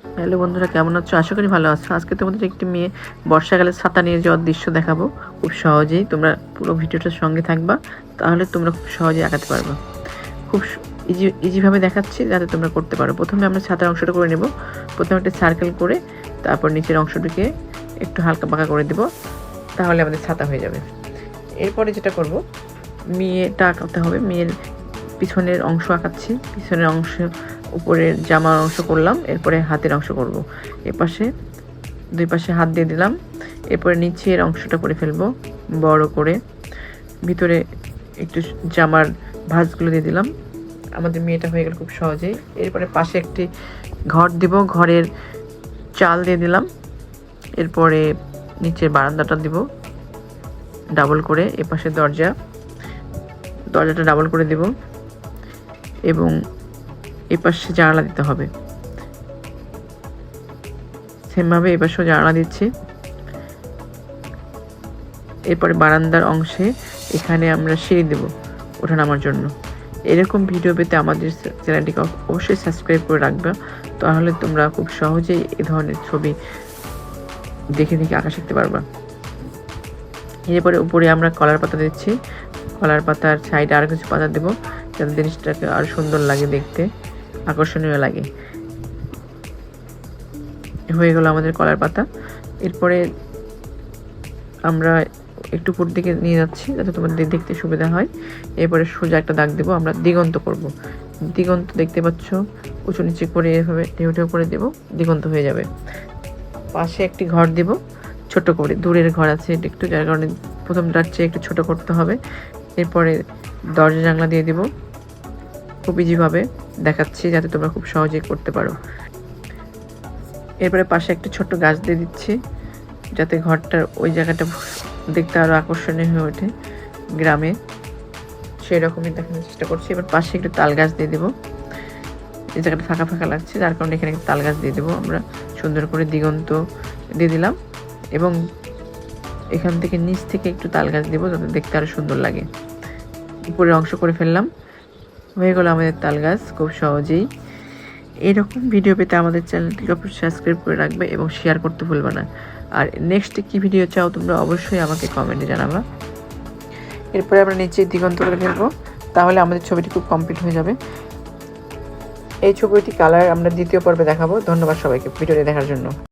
Hello বন্ধুরা, কেমন আছো? আশা করি ভালো আছো। আজকে তোমাদের একটি মেয়ে বর্ষাকালে ছাতা নিয়ে যাওয়ার দৃশ্য দেখাবো। খুব সহজেই তোমরা পুরো ভিডিওটার সঙ্গে থাকবা, তাহলে তোমরা খুব সহজেই আঁকাতে পারবে। খুব ইজিভাবে দেখাচ্ছি যাতে তোমরা করতে পারো। প্রথমে আমরা ছাতার অংশটা করে নেব। প্রথমে একটা সার্কেল করে তারপর নিচের অংশটিকে একটু হালকা বাঁকা করে দেব, তাহলে আমাদের ছাতা হয়ে যাবে। এরপরে যেটা করব, মেয়েটা আঁকাতে হবে। মেয়ের পিছনের অংশ আঁকাচ্ছি। পিছনের অংশ, উপরের জামার অংশ করলাম, এরপরে হাতের অংশ করব। এপাশে দুই পাশে হাত দিয়ে দিলাম। এরপরে নিচের অংশটা করে ফেলবো বড় করে। ভিতরে একটু জামার ভাঁজগুলো দিয়ে দিলাম। আমাদের মেয়েটা হয়ে গেল খুব সহজেই। এরপরে পাশে একটি ঘর দিব, ঘরের চাল দিয়ে দিলাম। এরপরে নিচের বারান্দাটা দিব ডাবল করে। এপাশে দরজাটা ডাবল করে দেব এবং এপাশে জানালা দিতে হবে। সেমভাবে এপাশেও জানালা দিচ্ছি। এরপরে বারান্দার অংশে এখানে আমরা সিঁড়ি দেব ওঠানামার জন্য। এরকম ভিডিও পেতে আমাদের চ্যানেলটিকে অবশ্যই সাবস্ক্রাইব করে রাখবে, তাহলে তোমরা খুব সহজেই এ ধরনের ছবি দেখে দেখে আঁকা শিখতে পারবা। এরপরে উপরে আমরা কলার পাতা দিচ্ছি। কলার পাতার সাইডে আরও কিছু পাতা দেবো, যাতে জিনিসটাকে আরও সুন্দর লাগে, দেখতে আকর্ষণীয় লাগে। হয়ে গেল আমাদের কলার পাতা। এরপরে আমরা একটু উপর দিকে নিয়ে যাচ্ছি যাতে তোমাদের দেখতে সুবিধা হয়। এরপরে সোজা একটা দাগ দেবো, আমরা দিগন্ত করব। দিগন্ত দেখতে পাচ্ছ, উঁচু নিচে করে এভাবে ঢেউ ঢেউ করে দেবো, দিগন্ত হয়ে যাবে। পাশে একটি ঘর দেব ছোট করে, দূরের ঘর আছে এটা একটু, যার কারণে প্রথমটার চেয়ে একটু ছোট করতে হবে। এরপরে দরজা জানলা দিয়ে দিব। খুব ইজিভাবে দেখাচ্ছি যাতে তোমরা খুব সহজেই করতে পারো। এরপরে পাশে একটা ছোট্ট গাছ দিয়ে দিচ্ছি, যাতে ঘরটার ওই জায়গাটা দেখতে আরও আকর্ষণীয় হয়ে ওঠে গ্রামে, সেই রকমই দেখানোর চেষ্টা করছি। এবার পাশে একটু তাল গাছ দিয়ে দেবো। এই জায়গাটা ফাঁকা ফাঁকা লাগছে, যার কারণে এখানে একটা তাল গাছ দিয়ে দেবো। আমরা সুন্দর করে দিগন্ত দিয়ে দিলাম এবং এখান থেকে নিচ থেকে একটু তাল গাছ দেবো, যাতে দেখতে আরও সুন্দর লাগে। উপরের অংশ করে ফেললাম। হয়ে গেল আমাদের তাল গাছ খুব সহজেই। এরকম ভিডিও পেতে আমাদের চ্যানেলটিকে অবশ্যই সাবস্ক্রাইব করে রাখবে এবং শেয়ার করতে ভুলবে না। আর নেক্সট কী ভিডিও চাও তোমরা অবশ্যই আমাকে কমেন্টে জানাবা। এরপরে আমরা নিচে দিগন্ত করে ফেলবো, তাহলে আমাদের ছবিটি খুব কমপ্লিট হয়ে যাবে। এই ছবিটি কালার আমরা দ্বিতীয় পর্বে দেখাবো। ধন্যবাদ সবাইকে ভিডিওটি দেখার জন্য।